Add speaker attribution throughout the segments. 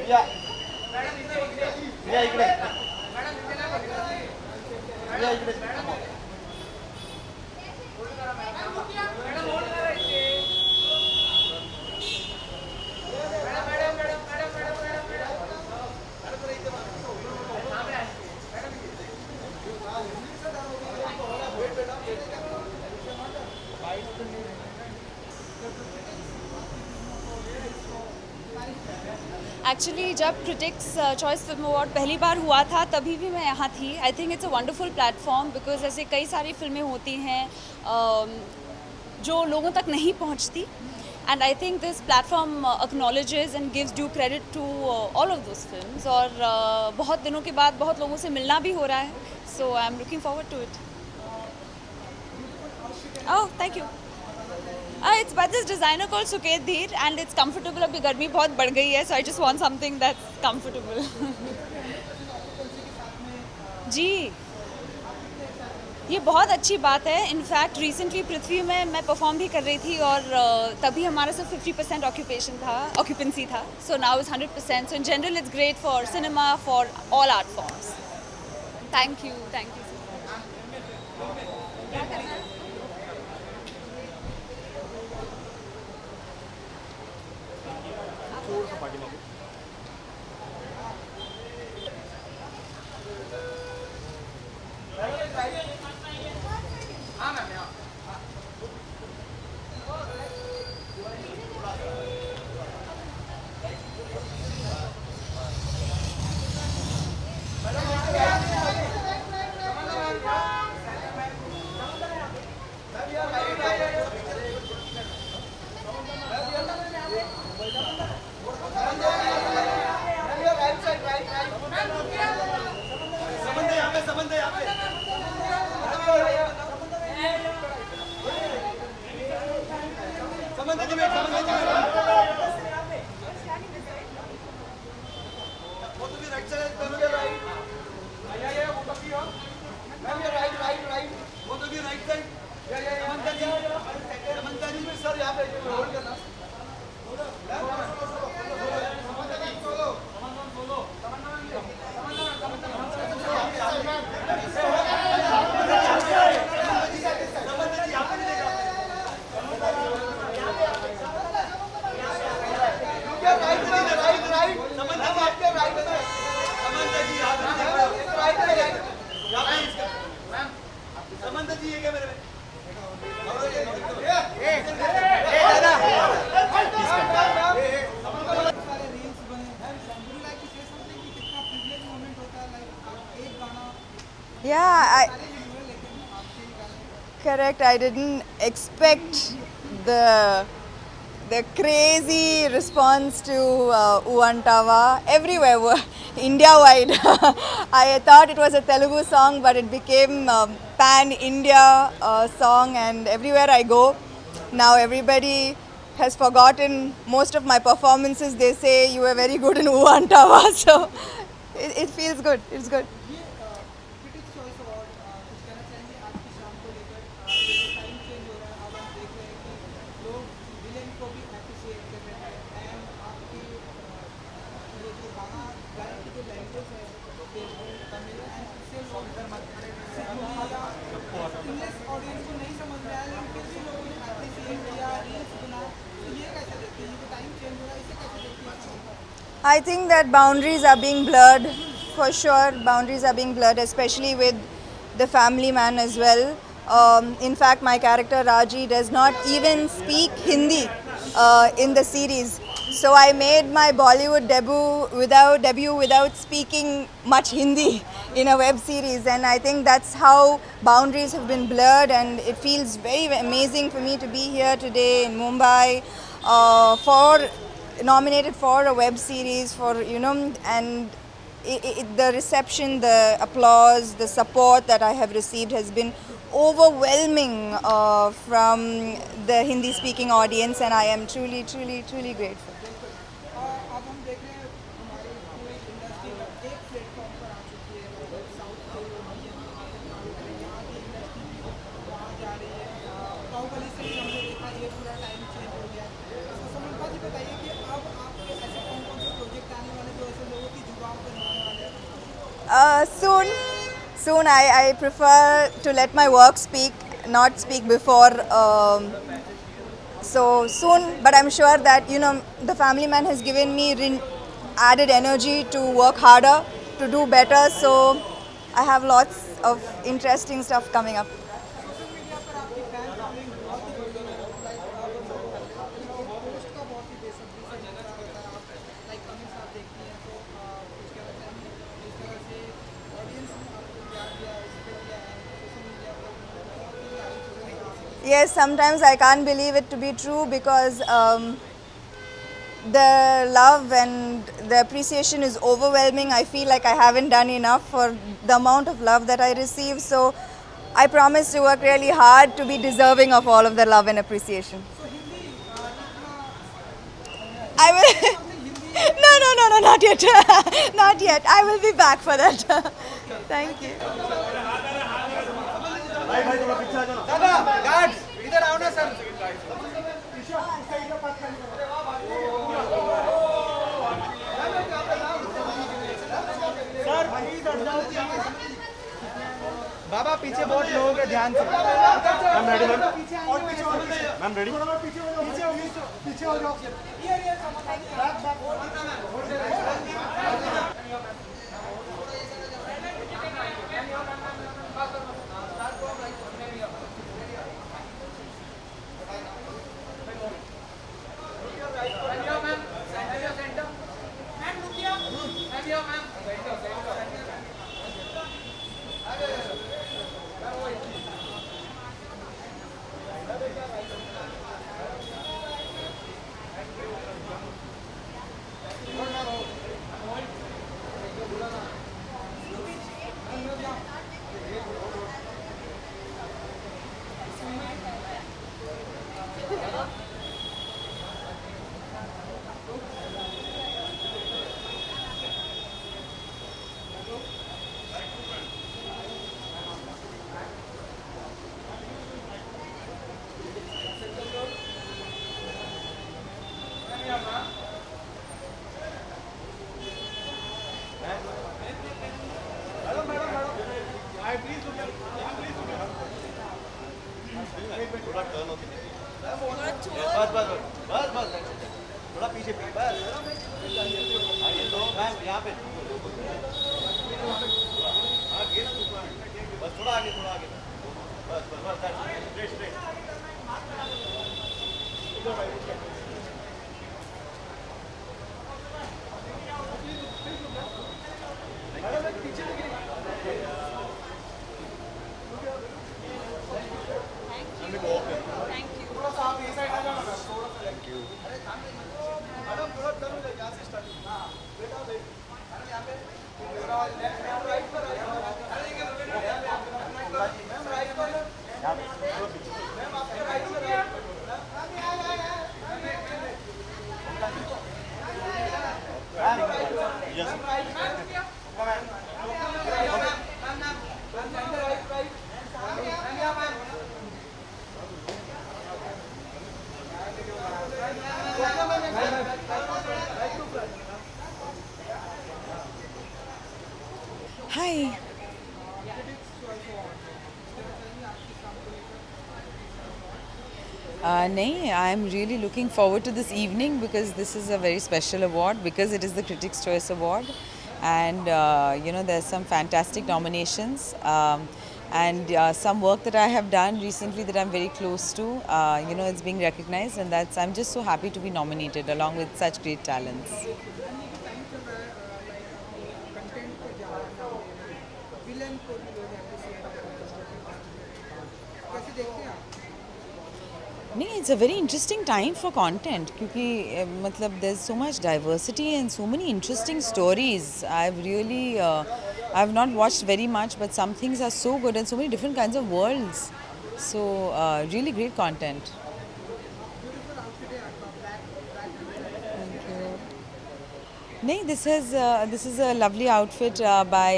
Speaker 1: या या इकडे या इकडे
Speaker 2: एक्चुअली जब क्रिटिक्स चॉइस फिल्म अवार्ड पहली बार हुआ था तभी भी मैं यहाँ थी. I think it's a wonderful platform because ऐसे कई सारी फिल्में होती हैं जो लोगों तक नहीं पहुँचती. And I think this platform acknowledges and gives due credit to all of those films. और बहुत दिनों के बाद बहुत लोगों से मिलना भी हो रहा है. So I am looking forward to it. Oh thank you. It's by this designer called Suket Dheer and it's comfortable. अभी गर्मी बहुत बढ़ गई है, so I just want something that's comfortable. जी, ये बहुत अच्छी बात है. इनफैक्ट रिसेंटली पृथ्वी में मैं परफॉर्म भी कर रही थी और तभी हमारा सिर्फ 50% ऑक्यूपेंसी था. So now is 100%. So in general it's great for cinema, for all art forms. Thank you so much. Yeah, correct. I didn't expect the crazy response to Uantawa everywhere, India-wide. I thought it was a Telugu song, but it became a pan-India song, and everywhere I go, now everybody has forgotten most of my performances. They say you were very good in Uantawa, so it feels good. It's good.
Speaker 3: Critics choice award कुछ कहना चाहेंगे आज की शाम को लेकर जैसे time change हो रहा है अब हम देख रहे हैं कि लोग विलेन को भी अप्रिशिएट कर रहे हैं एंड आपकी ये जो गाना गाने की जो लैंग्वेज है तेलुगु तमिल एंड इससे लोग इंग्लिश ऑडियंस को नहीं समझ में आया लेकिन फिर भी लोगों ने अप्रिशिएट किया रील्स बना तो ये कैसे देखते हैं ये जो टाइम चेंज हो रहा है इसे कैसे देखते हैं.
Speaker 2: I think that boundaries are being blurred, for sure. Boundaries are being blurred, especially with the family man as well. In fact, my character Raji does not even speak Hindi in the series. So I made my Bollywood debut without speaking much Hindi in a web series, and I think that's how boundaries have been blurred. And it feels very amazing for me to be here today in Mumbai for nominated for a web series for and the reception, the applause, the support that I have received has been overwhelming from the Hindi speaking audience, and I am truly grateful.
Speaker 3: अब हम देख रहे हैं हमारी पूरी industry एक platform पर आ चुकी है मतलब साउथ के जो मीडियम यहाँ की इंडस्ट्री भी वहाँ जा रही है. बाहुबली से भी हमने देखा ये पूरा टाइम चेंज हो गया. तो समीर जी बताइए कि अब आपके ऐसे कौन कौन से प्रोजेक्ट आने वाले जो
Speaker 2: Soon, soon. I prefer to let my work speak, not speak before. So soon, but I'm sure that the family man has given me added energy to work harder, to do better. So I have lots of interesting stuff coming up.
Speaker 3: Social media पर आपकी fan following बहुत ही बढ़ गई है like अब आपकी एक post का बहुत ही बेसब्री से इंतजार होता है आप लाइक कमेंट्स आप देखती हैं तो कुछ कहना चाहेंगे जिस तरह से ऑडियंस ने आपको प्यार दिया है रिस्पेक्ट दिया है सोशल मीडिया पर बहुत ही सारी चीज़ें आपसे
Speaker 2: Yes, sometimes I can't believe it to be true because the love and the appreciation is overwhelming. I feel like I haven't done enough for the amount of love that I receive. So I promise to work really hard to be deserving of all of the love and appreciation.
Speaker 3: तो हिंदी कितना
Speaker 2: I will.
Speaker 3: Hindi
Speaker 2: No, no, no, no, not yet. Not yet. I will be back for that. Thank you.
Speaker 1: भाई भाई थोड़ा पीछे आ जाओ ना।
Speaker 3: दादा guards इधर आओ ना सर बाबा पीछे बहुत लोग हैं ध्यान से
Speaker 1: ma'am ready ma'am ma'am ready
Speaker 3: पीछे हो जाओ
Speaker 1: थोड़ा टर्न होके बस बस बस बस थोड़ा पीछे बस आइए तो मैम यहाँ पे आगे ना बस थोड़ा आगे बस बस बस straight straight
Speaker 4: Hi. Nahi, I am really looking forward to this evening because this is a very special award because it is the Critics' Choice Award, and there's some fantastic nominations and some work that I have done recently that I'm very close to. It's being recognized, and I'm just so happy to be nominated along with such great talents.
Speaker 3: Time चल रहा है like content को ज़्यादा नाम दे रहे हैं villain को भी लोग अप्रिशिएट कर रहे हैं कैसे देखते हैं आप
Speaker 4: नहीं, it's a very interesting time for content क्योंकि मतलब there's so much diversity and so many interesting stories. I've not watched very much, but some things are so good and so many different kinds of worlds. So really great content.
Speaker 3: Beautiful outfit है आपका black
Speaker 4: Thank you. नहीं, this is a lovely outfit by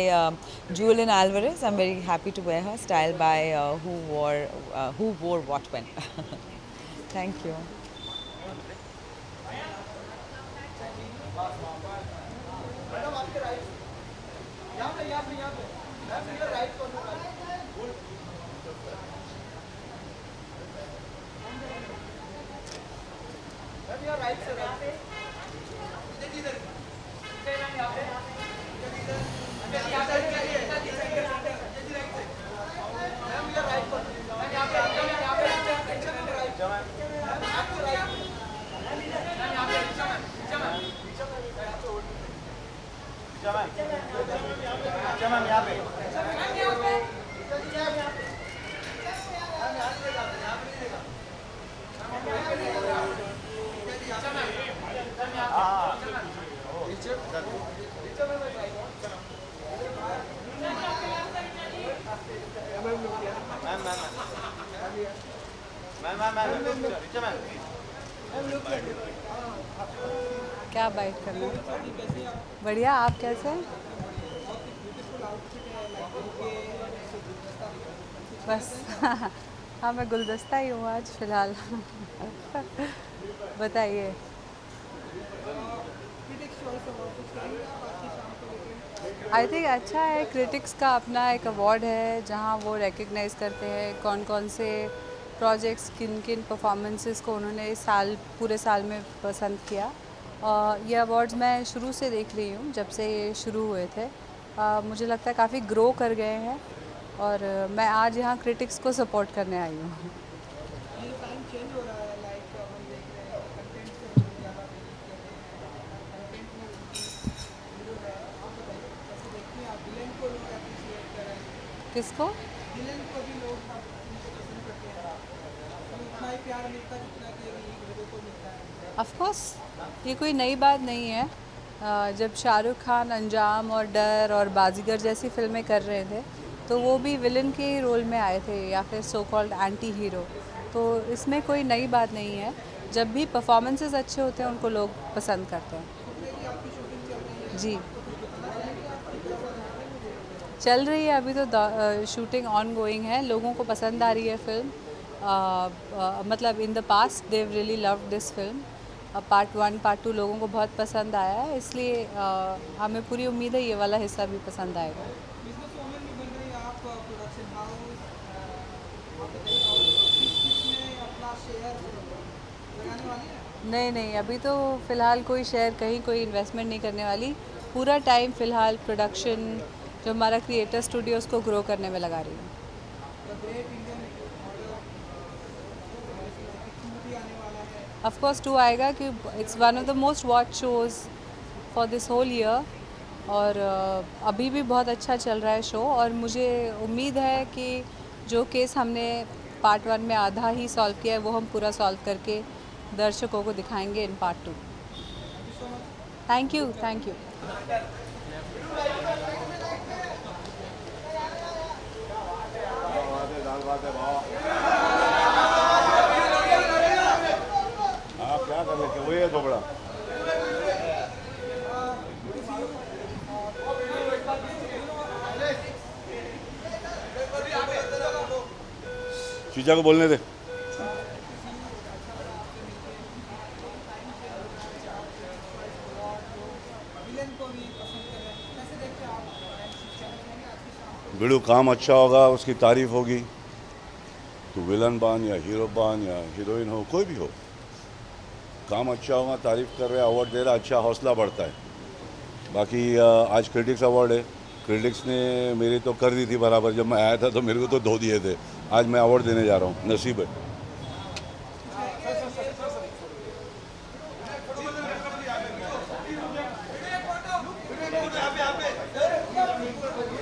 Speaker 4: Julian Alvarez. I'm very happy to wear her. Style by who wore what when. Thank you.
Speaker 1: Ma'am यहाँ पे
Speaker 5: क्या bite करना बढ़िया। आप कैसे हैं? बस हाँ मैं गुलदस्ता ही हूँ आज फ़िलहाल। बताइए। आई थिंक अच्छा है, क्रिटिक्स का अपना एक अवार्ड है जहाँ वो रिकग्नाइज़ करते हैं कौन कौन से प्रोजेक्ट्स किन किन परफॉर्मेंसेस को उन्होंने इस साल पूरे साल में पसंद किया। ये अवार्ड्स मैं शुरू से देख रही हूँ, जब से ये शुरू हुए थे। मुझे लगता है काफ़ी ग्रो कर गए हैं और मैं आज यहाँ क्रिटिक्स को सपोर्ट करने आई हूँ।
Speaker 3: ये टाइम चेंज हो रहा है, लाइक हम देख रहे हैं कंटेंट से ज़्यादा कंटेंट में हीरो है। आप बताइए कैसे देखते हैं आप विलेन को लोग अप्रिशिएट कर रहे हैं?
Speaker 5: किसको?
Speaker 3: विलेन को भी लोग पसंद करते हैं, तो उतना ही प्यार मिलता है जितना कि हीरो को मिलता है।
Speaker 5: ऑफ कोर्स ये कोई नई बात नहीं है। जब शाहरुख खान अंजाम और डर और बाजीगर जैसी फिल्में कर रहे थे तो वो भी विलन के ही रोल में आए थे या फिर सो कॉल्ड एंटी हीरो। तो इसमें कोई नई बात नहीं है। जब भी परफॉर्मेंसेस अच्छे होते हैं उनको लोग पसंद करते हैं। जी चल रही है अभी तो शूटिंग ऑन गोइंग है। लोगों को पसंद आ रही है फिल्म। मतलब in the past they've really love this film. Part 1 part 2 लोगों को बहुत पसंद आया है, इसलिए हमें पूरी उम्मीद है ये वाला हिस्सा भी पसंद आएगा।
Speaker 3: बिजनेस वूमेन भी बन रही है आप, प्रोडक्शन हाउस आप बताइए, और किस में अपना शेयर लगाने वाली है?
Speaker 5: नहीं अभी तो फ़िलहाल कोई शेयर कहीं कोई इन्वेस्टमेंट नहीं करने वाली। पूरा टाइम फ़िलहाल प्रोडक्शन जो हमारा क्रिएटर स्टूडियो उसको ग्रो करने में लगा रही हूँ।
Speaker 3: द ग्रेट इंडियन मूवी आने वाला है।
Speaker 5: ऑफ कोर्स 2 आएगा कि it's one of the most watch shows for this whole year और अभी भी बहुत अच्छा चल रहा है शो। और मुझे उम्मीद है कि जो केस हमने पार्ट 1 में आधा ही सॉल्व किया है वो हम पूरा सॉल्व करके दर्शकों को दिखाएंगे इन पार्ट 2। Thank you.
Speaker 6: आप क्या कर लेते वही है दोबड़ा। शीशा को बोलने दे। वीडियो काम अच्छा होगा, उसकी तारीफ होगी, तो विलन बन या हीरो बन या हीरोइन हो, कोई भी हो, काम अच्छा होगा, तारीफ कर रहे, अवार्ड दे रहा, अच्छा हौसला बढ़ता है। बाकी आज क्रिटिक्स अवार्ड है। क्रिटिक्स ने मेरी तो कर दी थी बराबर, जब मैं आया था तो मेरे को तो 2 दिए थे। आज मैं अवार्ड देने जा रहा हूँ, नसीब है।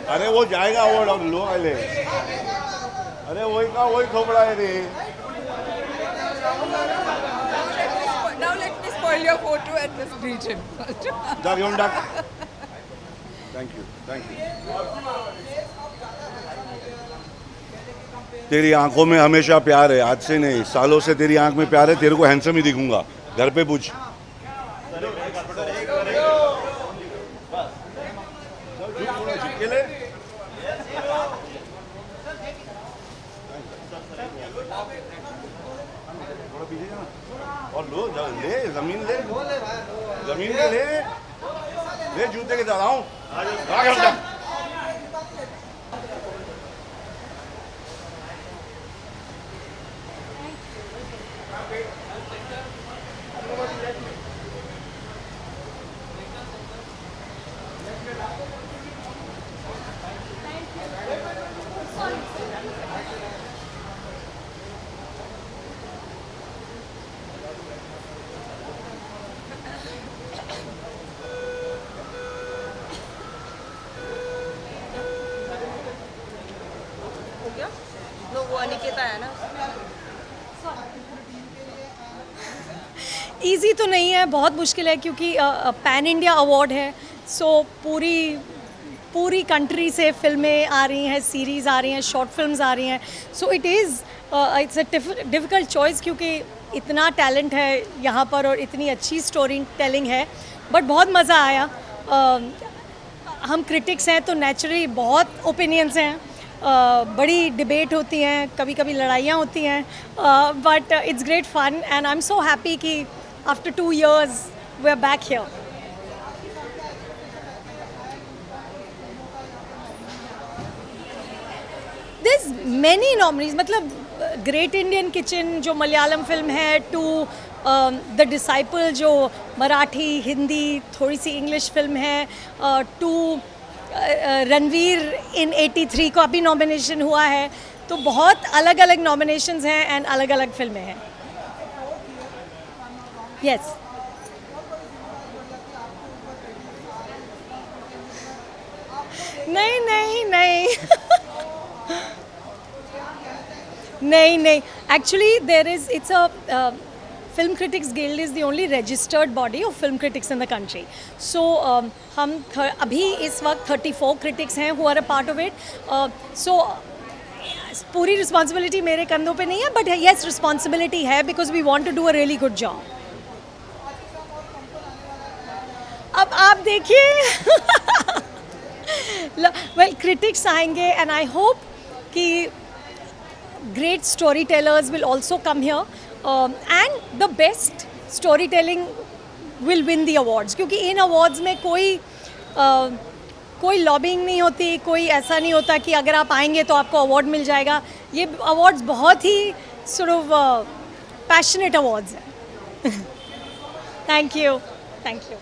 Speaker 6: अरे वो जाएगा अवार्ड, अब लो ले। अरे वही का वही खोपड़ा है रे।
Speaker 5: Now let me spoil your photo at this region.
Speaker 6: Thank you. तेरी आंखों में हमेशा प्यार है, आज से नहीं, सालों से तेरी आंख में प्यार है। तेरे को हैंडसम ही दिखूंगा, घर पे पूछ। और लो ले जमीन ले जूते के साथ आओ।
Speaker 7: इजी तो नहीं है, बहुत मुश्किल है क्योंकि पैन इंडिया अवार्ड है. सो पूरी कंट्री से फिल्में आ रही हैं, सीरीज़ आ रही हैं, शॉर्ट फिल्म्स आ रही हैं. So it's a difficult choice क्योंकि इतना टैलेंट है यहाँ पर और इतनी अच्छी स्टोरी टेलिंग है. बट बहुत मज़ा आया. हम क्रिटिक्स हैं तो नेचुरली बहुत ओपिनियंस हैं, बड़ी डिबेट होती हैं, कभी कभी लड़ाइयाँ होती हैं, but it's great fun and I am so happy कि after 2 years we are back here. There's many nominees, मतलब ग्रेट इंडियन किचन जो मलयालम फिल्म है, टू द डिसाइपल जो मराठी हिंदी थोड़ी सी इंग्लिश फिल्म है, टू रणवीर इन 83 को अभी नॉमिनेशन हुआ है. तो बहुत अलग अलग नॉमिनेशंस हैं एंड अलग अलग फिल्में हैं. यस नहीं नहीं नहीं नहीं actually there is it's a Film Critics Guild is the only registered body of film critics in the country. So हम अभी इस वक्त 34 critics हैं who are a part of it. So पूरी responsibility मेरे कंधों पे नहीं है, but yes responsibility है because we want to do a really good job. अब आप देखिए well critics आएंगे and I hope कि great storytellers will also come here, and the best storytelling will win the awards. क्योंकि इन awards में कोई lobbying नहीं होती, कोई ऐसा नहीं होता कि अगर आप आएंगे तो आपको अवार्ड मिल जाएगा. ये अवार्ड्स बहुत ही sort of passionate awards हैं. Thank you. Thank you.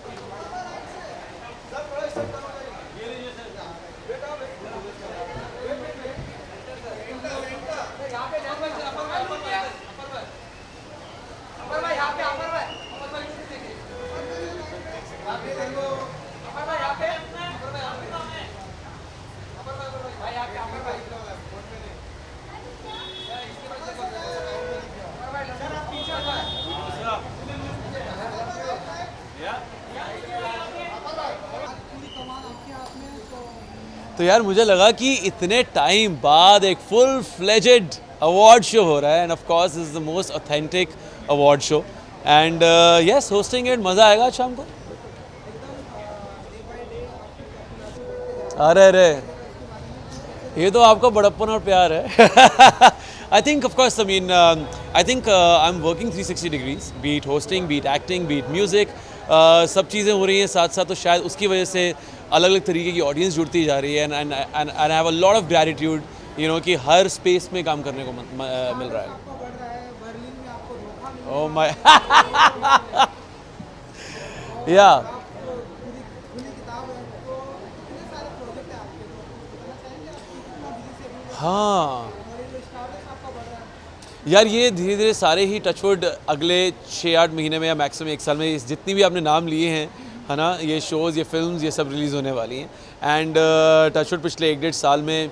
Speaker 8: तो यार मुझे लगा कि इतने टाइम बाद एक फुल फ्लेजेड अवार्ड शो हो रहा है, end of course is the most authentic award show, and yes hosting it मज़ा आएगा शाम को. अरे ये तो आपका बड़प्पन और प्यार है. I think of course I think I am working 360 degrees, be it hosting, be it acting, be it music, सब चीज़ें हो रही हैं साथ साथ. तो शायद उसकी वजह से अलग अलग तरीके की ऑडियंस जुड़ती जा रही है, and I have a lot of gratitude you know कि हर स्पेस में काम करने को मिल रहा है. ओह माय या हाँ यार, ये धीरे धीरे सारे ही टचवुड अगले 6-8 महीने में या मैक्सिमम 1 साल में जितनी भी आपने नाम लिए हैं, है ना, ये शोज़, ये फिल्म्स, ये सब रिलीज़ होने वाली हैं. एंड टचवुड पिछले 1-1.5 साल में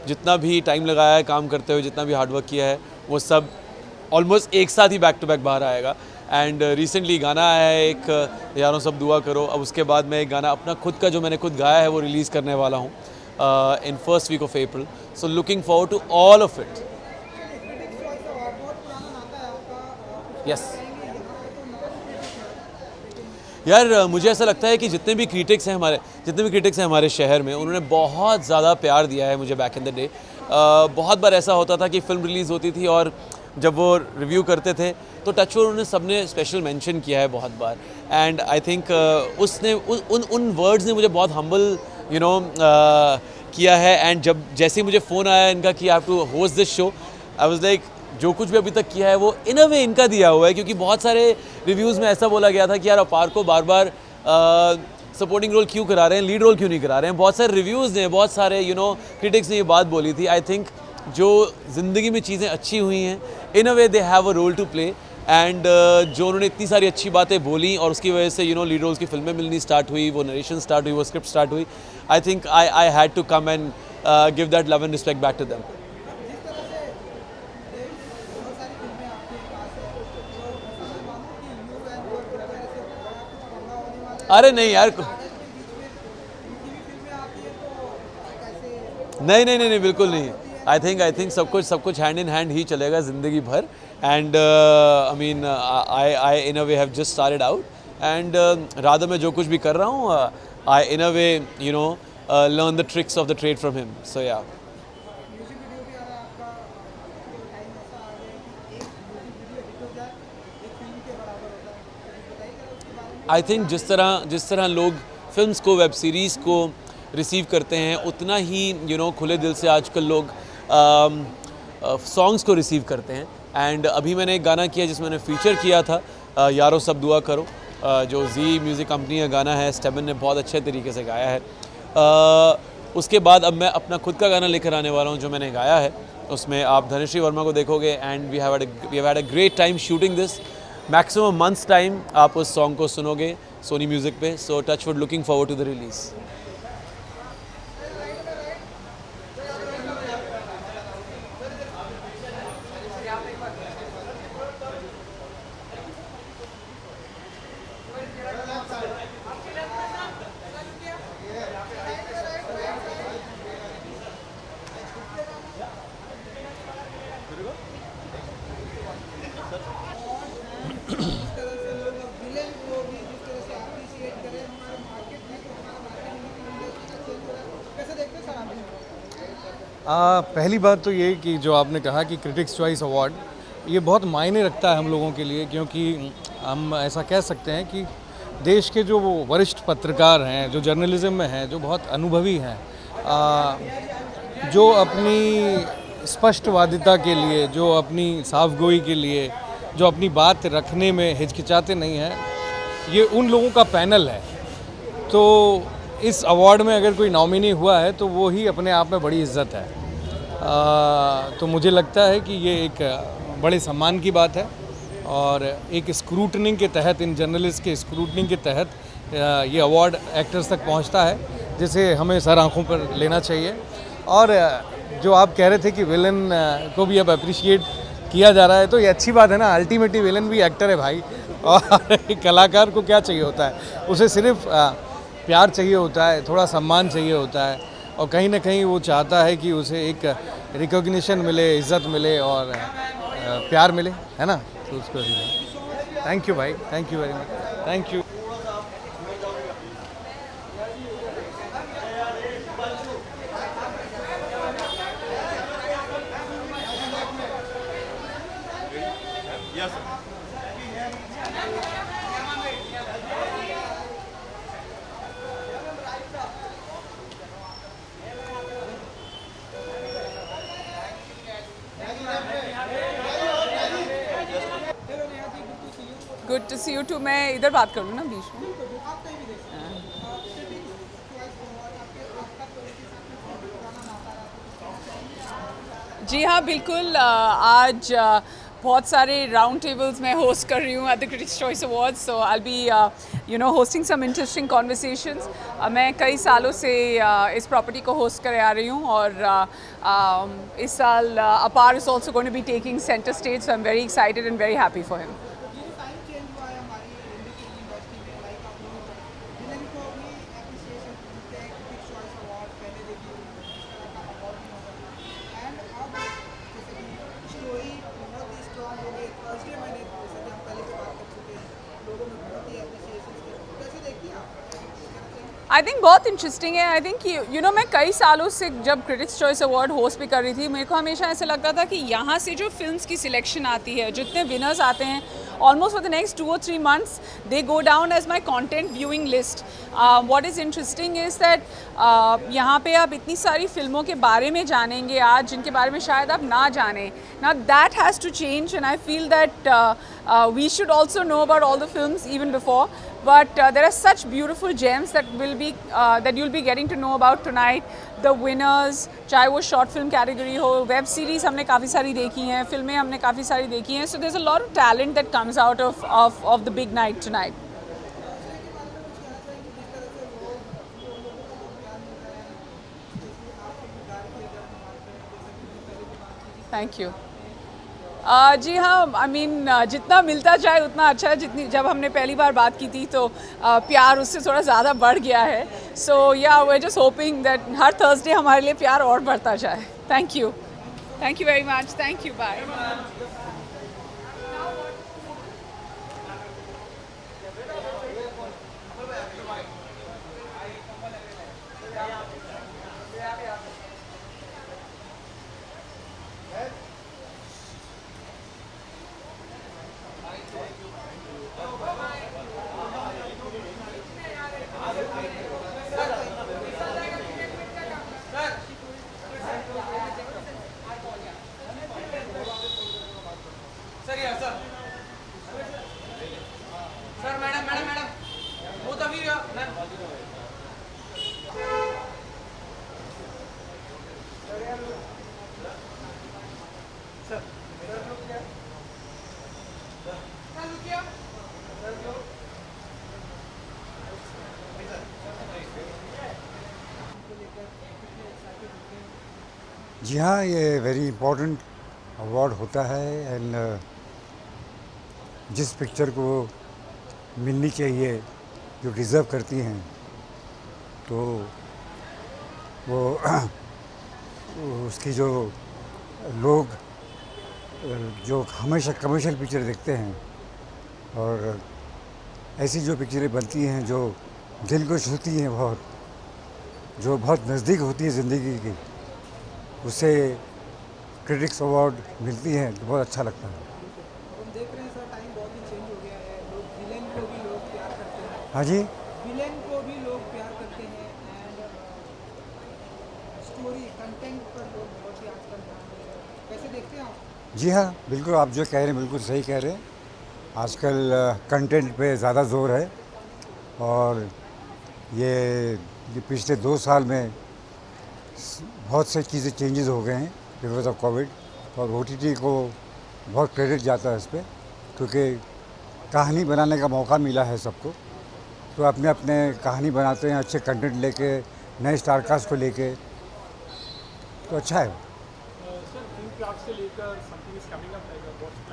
Speaker 8: जितना भी टाइम लगाया है काम करते हुए, जितना भी हार्डवर्क किया है, वो सब ऑलमोस्ट एक साथ ही बैक टू बैक बाहर आएगा. एंड रिसेंटली गाना आया है एक, यारों सब दुआ करो. अब उसके बाद मैं एक गाना अपना खुद का जो मैंने खुद गाया है वो रिलीज़ करने वाला हूँ in first week of April. So looking forward to all of it. Yes यार, मुझे ऐसा लगता है कि जितने भी क्रिटिक्स हैं हमारे शहर में, उन्होंने बहुत ज़्यादा प्यार दिया है मुझे बैक इन द डे. बहुत बार ऐसा होता था कि फ़िल्म रिलीज़ होती थी और जब वो रिव्यू करते थे तो टचवुड उन्होंने सबने स्पेशल मेंशन किया है बहुत बार. एंड आई थिंक उसने उन वर्ड्स ने मुझे बहुत हम्बल यू नो किया है. एंड जब जैसे ही मुझे फ़ोन आया इनका कि I have to host this show, I was like जो कुछ भी अभी तक किया है वो इन अ वे इनका दिया हुआ है. क्योंकि बहुत सारे रिव्यूज़ में ऐसा बोला गया था कि यार अपार को बार बार सपोर्टिंग रोल क्यों करा रहे हैं, लीड रोल क्यों नहीं करा रहे हैं। बहुत सारे रिव्यूज़ ने, बहुत सारे क्रिटिक्स ने ये बात बोली थी। आई थिंक जो ज़िंदगी में चीज़ें अच्छी हुई हैं, in a way they have a role to play, and जो उन्होंने इतनी सारी अच्छी बातें बोली और उसकी वजह से लीड रोल्स की फिल्में मिलनी स्टार्ट हुई, वो नरेशन स्टार्ट हुई, वो स्क्रिप्ट स्टार्ट हुई। I think I had to come and give that love and respect back to them. अरे नहीं यार, नहीं बिल्कुल नहीं। आई थिंक सब कुछ हैंड इन हैंड ही चलेगा ज़िंदगी भर। And I mean I in a way have just started out, and rather मैं जो कुछ भी कर रहा हूँ, I in a way learn the tricks of the trade from him. So yeah I think जिस तरह लोग फिल्म्स को, वेब सीरीज़ को रिसीव करते हैं, उतना ही खुले दिल से आजकल लोग सॉन्ग्स को रिसीव करते हैं। एंड अभी मैंने एक गाना किया जिसमें मैंने फीचर किया था, यारो सब दुआ करो, जो जी म्यूज़िक कंपनी का गाना है। स्टेबन ने बहुत अच्छे तरीके से गाया है। उसके बाद अब मैं अपना खुद का गाना लेकर आने वाला हूँ जो मैंने गाया है। उसमें आप धनश्री वर्मा को देखोगे, and we have had a great time shooting this. Maximum months time आप उस सॉन्ग को सुनोगे सोनी म्यूज़िक पे। So touch wood, looking forward to the release.
Speaker 9: पहली बात तो ये कि जो आपने कहा कि क्रिटिक्स चॉइस अवार्ड, ये बहुत मायने रखता है हम लोगों के लिए, क्योंकि हम ऐसा कह सकते हैं कि देश के जो वरिष्ठ पत्रकार हैं, जो जर्नलिज्म में हैं, जो बहुत अनुभवी हैं, जो अपनी स्पष्टवादिता के लिए, जो अपनी साफगोई के लिए, जो अपनी बात रखने में हिचकिचाते नहीं हैं, ये उन लोगों का पैनल है। तो इस अवार्ड में अगर कोई नॉमिनी हुआ है तो वो ही अपने आप में बड़ी इज़्ज़त है। तो मुझे लगता है कि ये एक बड़े सम्मान की बात है, और एक स्क्रूटनिंग के तहत, इन जर्नलिस्ट के स्क्रूटनिंग के तहत ये अवार्ड एक्टर्स तक पहुंचता है, जिसे हमें सर आंखों पर लेना चाहिए। और जो आप कह रहे थे कि विलन को भी अब अप्रिशिएट किया जा रहा है, तो ये अच्छी बात है ना। अल्टीमेटली विलन भी एक्टर है भाई, और एक कलाकार को क्या चाहिए होता है, उसे सिर्फ प्यार चाहिए होता है, थोड़ा सम्मान चाहिए होता है, और कहीं ना कहीं वो चाहता है कि उसे एक रिकॉग्निशन मिले, इज़्ज़त मिले और प्यार मिले, है ना। तो उसको थैंक यू भाई, thank you very much, thank you.
Speaker 1: Yes, sir.
Speaker 5: Good to see you too. मैं इधर बात करूँ ना बीच में। जी हाँ, बिल्कुल। आज बहुत सारे राउंड टेबल्स मैं होस्ट कर रही हूँ at the critics choice awards, so I be hosting some interesting conversations. मैं कई सालों से इस प्रॉपर्टी को होस्ट कर आ रही हूँ, और इस साल Apaar is also going to be taking centre stage, so I am very excited and very happy for him. I think बहुत इंटरेस्टिंग है। आई थिंक मैं कई सालों से जब क्रिटिक्स चॉइस अवार्ड होस्ट भी कर रही थी, मेरे को हमेशा ऐसा लगता था कि यहाँ से जो फिल्म्स की सिलेक्शन आती है, जितने विनर्स आते हैं, almost for the next 2 or 3 months they go down as my content viewing list. What is interesting is that यहाँ पे आप इतनी सारी फिल्मों के बारे में जानेंगे आज, जिनके बारे में शायद आप ना जानें। Now that has to change, and I feel that we should also know about all the films even before,
Speaker 10: but there are such beautiful gems that you'll be getting to know about tonight. The winners, चाहे वो short film category हो, web series हमने काफ़ी सारी देखी हैं, फिल्में हमने काफ़ी सारी देखी हैं. So there's a lot of talent that comes out of the big night tonight. Thank you. जी हाँ, I mean जितना मिलता जाए उतना अच्छा है. जब हमने पहली बार बात की थी तो प्यार उससे थोड़ा ज़्यादा बढ़ गया है. So yeah, we're just hoping that her Thursday हमारे लिए प्यार और बढ़ता जाए. Thank you. Thank you very much. Thank you. Bye.
Speaker 11: जी हाँ, ये वेरी इम्पोर्टेंट अवार्ड होता है एंड जिस पिक्चर को मिलनी चाहिए, जो डिज़र्व करती हैं, तो वो उसकी जो लोग जो हमेशा कमर्शियल पिक्चर देखते हैं और ऐसी जो पिक्चरें बनती हैं जो दिल को छूती हैं, जो बहुत नज़दीक होती है ज़िंदगी की, उससे क्रिटिक्स अवार्ड मिलती हैं तो बहुत अच्छा लगता है.
Speaker 3: हम देख रहे हैं सर, टाइम बहुत ही चेंज हो गया है. लोग विलेन को भी लोग प्यार करते हैं.
Speaker 11: हाँ जी,
Speaker 3: विलेन को भी लोग प्यार करते हैं एंड स्टोरी कंटेंट पर लोग बहुत ही आजकल ध्यान दे रहे हैं. कैसे देखते हैं आप?
Speaker 11: जी हाँ, बिल्कुल आप जो कह रहे हैं बिल्कुल सही कह रहे हैं. आजकल कंटेंट पे ज़्यादा जोर है और ये पिछले 2 साल में बहुत से चीज़ें चेंजेस हो गए हैं बिकॉज ऑफ कोविड, और OTT को बहुत क्रेडिट जाता है इस पर, क्योंकि कहानी बनाने का मौका मिला है सबको, तो अपने अपने कहानी बनाते हैं अच्छे कंटेंट लेके, नए स्टारकास्ट को लेके, तो अच्छा है.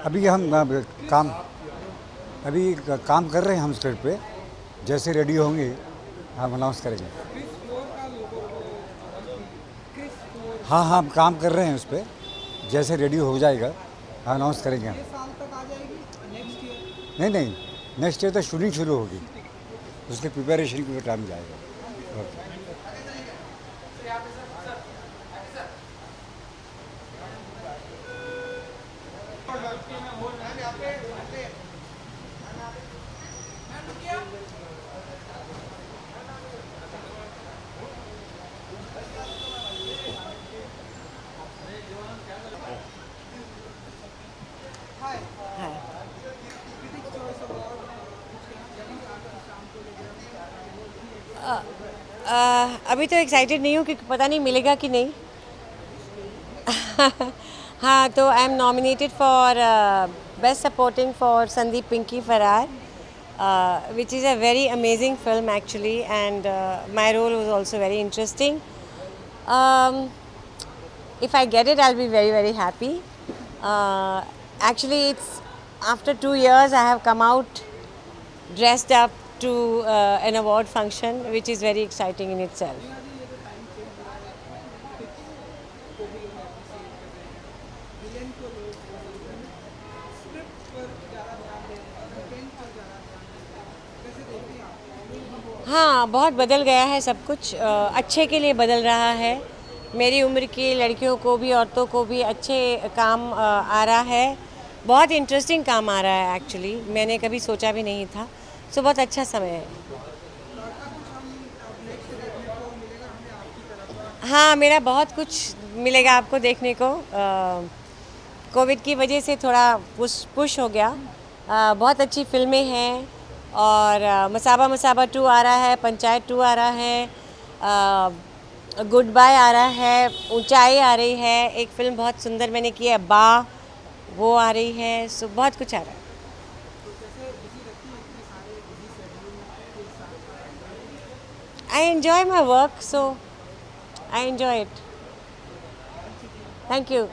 Speaker 11: अभी हम काम कर रहे हैं हम स्क्रिप्ट पे, जैसे रेडी होंगे हम अनाउंस करेंगे. हाँ, हम काम कर रहे हैं उस पर, जैसे रेडी हो जाएगा अनाउंस करेंगे हम.
Speaker 3: साल तक आ जाएगी नेक्स्ट ईयर?
Speaker 11: नहीं, नेक्स्ट ईयर तक शूटिंग शुरू होगी, उसके प्रिपरेशन के टाइम जाएगा. ओके.
Speaker 12: अभी तो एक्साइटेड नहीं हूँ क्योंकि पता नहीं मिलेगा कि नहीं. हाँ, तो I am nominated for best supporting for Sandeep Pinky Faraar, which is a very amazing film actually, and my role was also very interesting. If I get it, I'll be very, very happy. Actually, it's after 2 years I have come out dressed up to an award function, which is very exciting in itself. हाँ, बहुत बदल गया है सब कुछ, अच्छे के लिए बदल रहा है. मेरी उम्र की लड़कियों को भी, औरतों को भी अच्छे काम आ रहा है. बहुत इंटरेस्टिंग काम आ रहा है एक्चुअली, मैंने कभी सोचा भी नहीं था. सो बहुत अच्छा समय है. हाँ, मेरा बहुत कुछ मिलेगा आपको देखने को. कोविड की वजह से थोड़ा पुश हो गया. बहुत अच्छी फिल्में हैं और मसाबा मसाबा 2 आ रहा है, पंचायत 2 आ रहा है, गुड बाय आ रहा है, ऊंचाई आ रही है, एक फिल्म बहुत सुंदर मैंने की है बा, वो आ रही है। सो बहुत कुछ आ रहा है। I enjoy my work, so I enjoy it. Thank you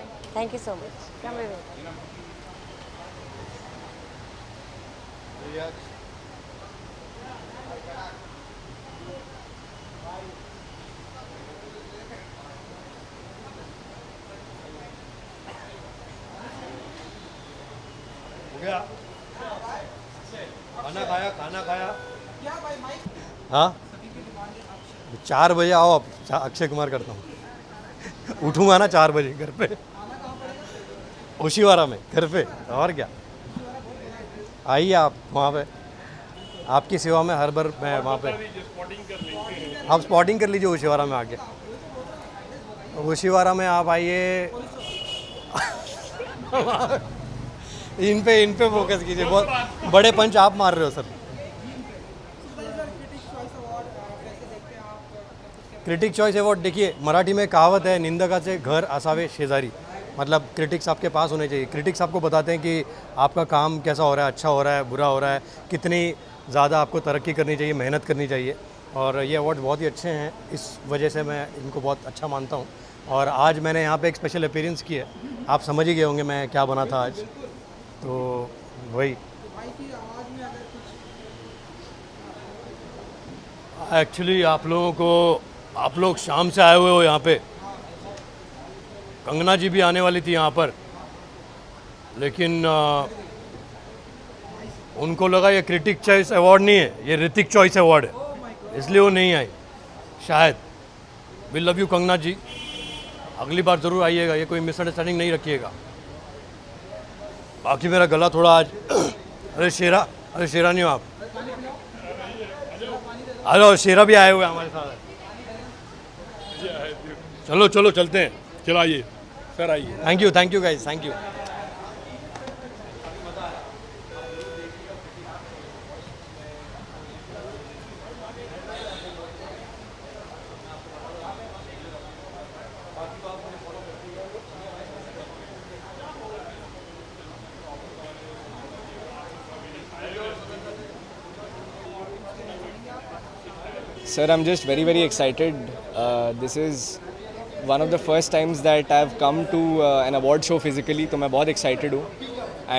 Speaker 12: so much.
Speaker 1: खाना खाया।
Speaker 13: हाँ 4 बजे आओ, अब अक्षय कुमार करता हूँ। उठूँगा ना 4 बजे घर पे, ओशीवारा में घर पे, और क्या। आइए आप वहाँ पे, आपकी सेवा में हर बार मैं वहाँ पे। आप स्पॉटिंग कर लीजिए ओशीवारा में आके। ओशीवारा में आप आइए। इन पे फोकस कीजिए, बहुत बड़े पंच आप मार रहे हो सर। क्रिटिक चॉइस अवार्ड देखिए, मराठी में कहावत है, निंदकाचे घर असावे शेजारी। मतलब क्रिटिक्स आपके पास होने चाहिए। क्रिटिक्स आपको बताते हैं कि आपका काम कैसा हो रहा है, अच्छा हो रहा है, बुरा हो रहा है, कितनी ज़्यादा आपको तरक्की करनी चाहिए, मेहनत करनी चाहिए। और ये अवार्ड बहुत ही अच्छे हैं, इस वजह से मैं इनको बहुत अच्छा मानता हूँ। और आज मैंने यहाँ पे एक स्पेशल अपीयरेंस की है, आप समझ ही गए होंगे मैं क्या बना था आज, तो वही। एक्चुअली आप लोग शाम से आए हुए हो यहाँ पे। कंगना जी भी आने वाली थी यहाँ पर, लेकिन उनको लगा ये क्रिटिक चॉइस अवार्ड नहीं है, ये ऋतिक चॉइस अवार्ड है, इसलिए वो नहीं आई शायद। वी लव यू कंगना जी, अगली बार ज़रूर आइएगा, ये कोई मिसअंडरस्टैंडिंग नहीं रखिएगा। बाकी मेरा गला थोड़ा आज अरे शेरा नहीं हो आप। हेलो, शेरा भी आए हुए हमारे साथ। चलो चलते हैं, चलो आइए सर, आइए। Thank you guys, thank you.
Speaker 14: Sir, I'm just very, very excited. This is one of the first times that I've come to an award show physically, so I'm very excited.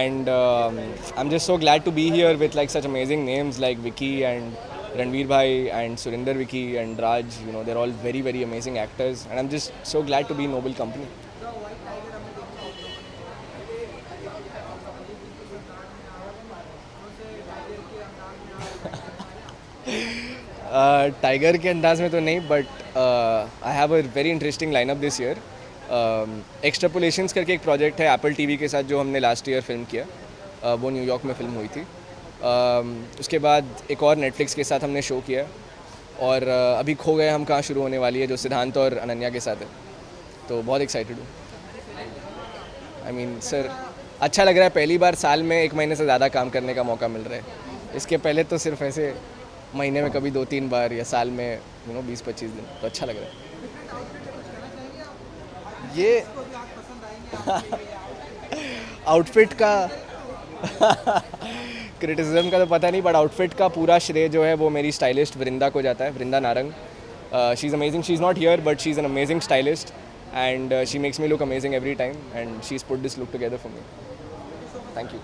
Speaker 14: And I'm just so glad to be here with like such amazing names like Vicky and Ranveer Bhai and Surinder Vicky and Raj. You know, they're all very, very amazing actors. And I'm just so glad to be in Noble company. Tiger के अंदाज में तो नहीं, but I have a very interesting lineup this year. Extrapolations करके एक project है Apple TV के साथ, जो हमने लास्ट ईयर फिल्म किया, वो न्यूयॉर्क में फिल्म हुई थी। उसके बाद एक और नेटफ्लिक्स के साथ हमने शो किया, और अभी खो गए हम कहाँ शुरू होने वाली है, जो सिद्धांत और अनन्या के साथ है। तो बहुत एक्साइटेड हूँ। आई मीन सर, अच्छा लग रहा है, पहली बार साल में 1 महीने से ज़्यादा काम करने का मौका मिल रहा है। इसके पहले तो सिर्फ ऐसे महीने में कभी 2-3 बार, या साल में 20-25 दिन, तो अच्छा लग रहा है। ये आउटफिट का क्रिटिसिज्म का तो पता नहीं, बट आउटफिट का पूरा श्रेय जो है वो मेरी स्टाइलिस्ट वृंदा को जाता है, Vrinda Narang. She is amazing, she is not here but she is an amazing stylist and she makes me look amazing every time and she is put this look together for me. Thank you.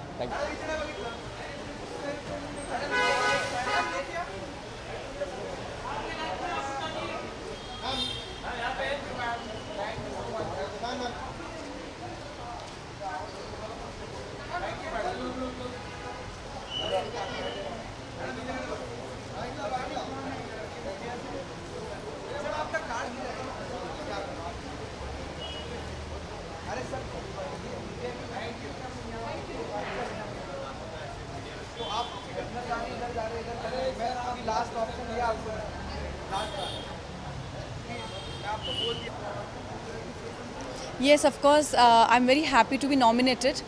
Speaker 15: Yes, of course. I'm very happy to be nominated,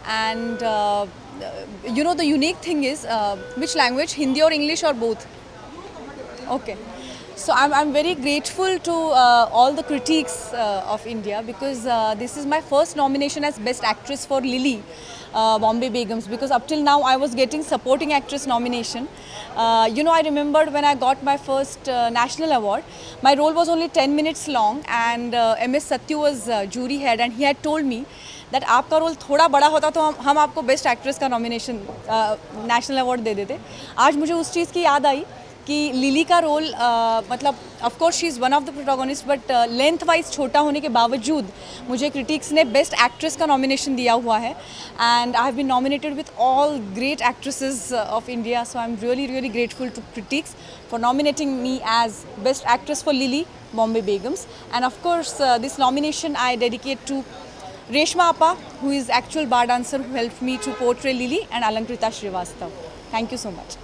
Speaker 15: and the unique thing is which language, Hindi or English or both? Okay. So I'm very grateful to all the critics of India, because this is my first nomination as Best Actress for Lily, Bombay Begums, because up till now I was getting Supporting Actress nomination. I remembered when I got my first national award, my role was only 10 minutes long, and MS Satyu was jury head, and he had told me that आपका role थोड़ा बड़ा होता तो हम आपको best actress का nomination national award दे देते। आज मुझे उस चीज़ की याद आई कि लिली का रोल मतलब of course she is one of the protagonist, but length wise छोटा होने के बावजूद मुझे क्रिटिक्स ने बेस्ट एक्ट्रेस का नॉमिनेशन दिया हुआ है, and I have been nominated with all great actresses of India. So I am really grateful to critics for nominating me as Best Actress for Lily, Bombay Begums. And of course, this nomination I dedicate to Reshma Appa, who is actual bar dancer who helped me to portray Lily, and Alankrita Srivastav. Thank you so much.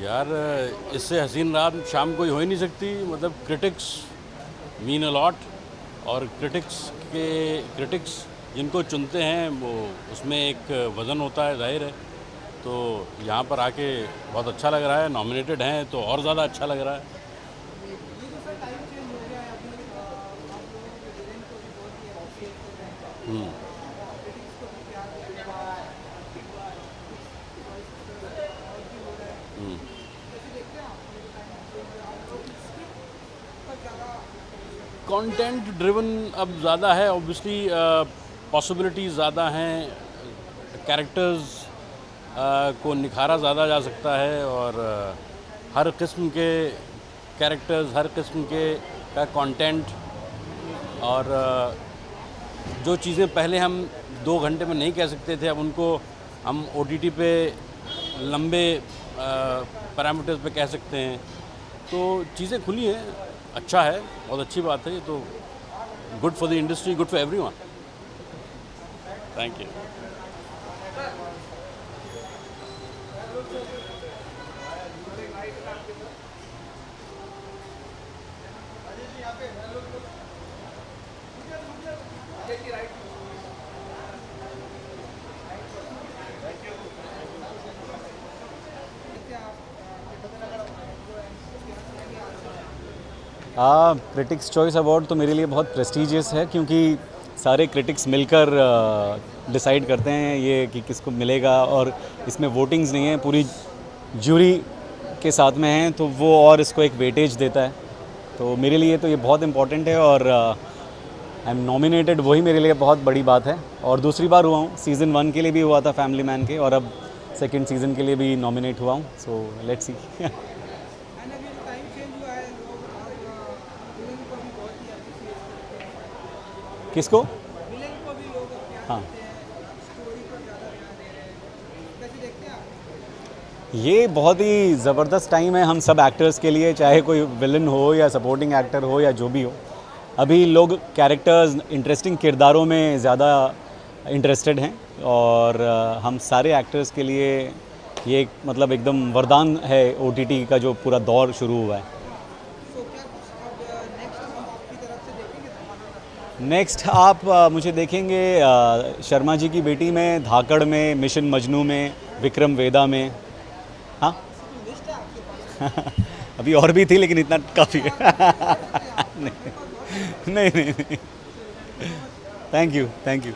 Speaker 16: यार इससे हसीन रात शाम कोई हो ही नहीं सकती। मतलब क्रिटिक्स मीन अ लॉट, और क्रिटिक्स जिनको चुनते हैं वो उसमें एक वज़न होता है, जाहिर है। तो यहाँ पर आके बहुत अच्छा लग रहा है, नॉमिनेटेड हैं तो और ज़्यादा अच्छा लग रहा है। कंटेंट ड्रिवन अब ज़्यादा है, ऑब्वियसली पॉसिबिलिटीज़ ज़्यादा हैं, कैरेक्टर्स को निखारा ज़्यादा जा सकता है, और हर किस्म के कैरेक्टर्स, हर किस्म के का कंटेंट, और जो चीज़ें पहले हम 2 घंटे में नहीं कह सकते थे, अब उनको हम OTT पे लंबे पैरामीटर्स पे कह सकते हैं। तो चीज़ें खुली हैं, अच्छा है, बहुत अच्छी बात है। ये तो good for the industry, good for everyone. Thank you.
Speaker 17: Critics choice award तो मेरे लिए बहुत प्रेस्टीजियस है, क्योंकि सारे क्रिटिक्स मिलकर डिसाइड करते हैं ये कि किसको मिलेगा, और इसमें वोटिंग्स नहीं है, पूरी ज्यूरी के साथ में हैं, तो वो और इसको एक वेटेज देता है। तो मेरे लिए तो ये बहुत इम्पोर्टेंट है, और आई एम नॉमिनेटेड, वही मेरे लिए बहुत बड़ी बात है। और दूसरी बार हुआ हूँ, सीज़न 1 के लिए भी हुआ था फैमिली मैन के, और अब सेकंड सीज़न के लिए भी नॉमिनेट हुआ हूँ। So let's see. किसको? हाँ, ये बहुत ही ज़बरदस्त टाइम है हम सब एक्टर्स के लिए, चाहे कोई विलन हो या सपोर्टिंग एक्टर हो या जो भी हो। अभी लोग कैरेक्टर्स, इंटरेस्टिंग किरदारों में ज़्यादा इंटरेस्टेड हैं, और हम सारे एक्टर्स के लिए ये मतलब एकदम वरदान है OTT का जो पूरा दौर शुरू हुआ है। नेक्स्ट आप मुझे देखेंगे शर्मा जी की बेटी में, धाकड़ में, मिशन मजनू में, विक्रम वेदा में। हाँ, अभी और भी थी लेकिन इतना काफ़ी है। नहीं। Thank you.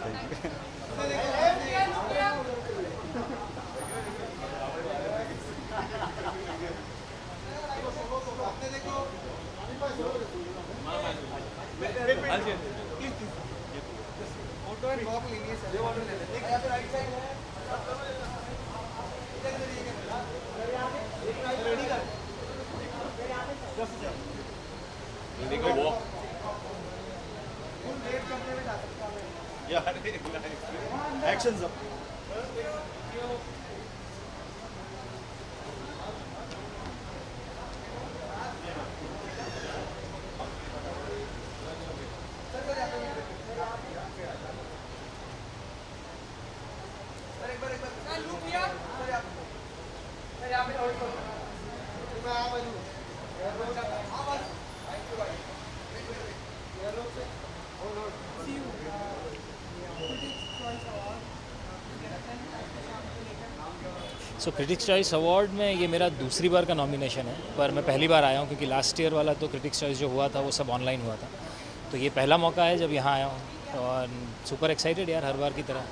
Speaker 1: Actions up.
Speaker 18: So critics choice award में ये मेरा दूसरी बार का नॉमिनेशन है, पर मैं पहली बार आया हूँ क्योंकि लास्ट ईयर वाला तो क्रिटिक्स चॉइस जो हुआ था वो सब ऑनलाइन हुआ था। तो ये पहला मौका है जब यहाँ आया हूँ और सुपर एक्साइटेड यार, हर बार की तरह।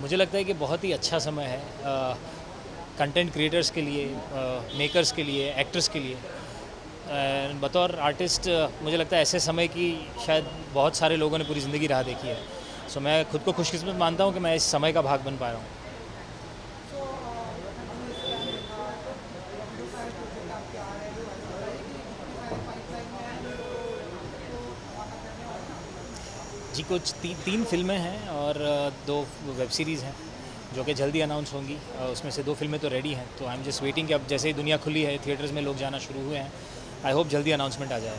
Speaker 18: मुझे लगता है कि बहुत ही अच्छा समय है कंटेंट क्रिएटर्स के लिए, मेकर्स के लिए, एक्टर्स के लिए। बतौर आर्टिस्ट मुझे लगता है ऐसे समय की शायद बहुत सारे लोगों ने पूरी ज़िंदगी राह देखी है। सो मैं खुद को खुशकिस्मत मानता हूँ कि मैं इस समय का भाग बन पा रहा हूँ। जी कुछ तीन फिल्में हैं और 2 वेब सीरीज़ हैं जो कि जल्दी अनाउंस होंगी। उसमें से 2 फिल्में तो रेडी हैं, तो आई एम जस्ट वेटिंग कि अब जैसे ही दुनिया खुली है, थिएटर्स में लोग जाना शुरू हुए हैं, आई होप जल्दी अनाउंसमेंट आ जाए।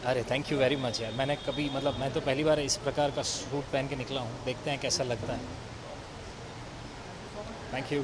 Speaker 18: अरे थैंक यू वेरी मच यार। मैंने कभी मैं तो पहली बार इस प्रकार का सूट पहन के निकला हूँ, देखते हैं कैसा लगता है। Thank you.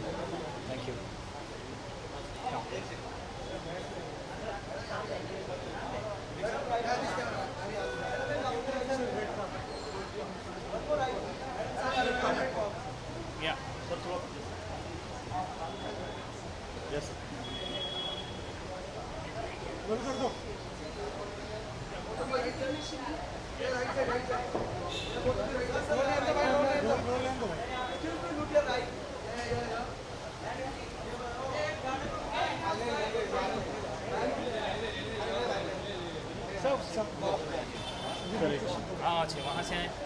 Speaker 18: हाँ अच्छे वहाँ से आए।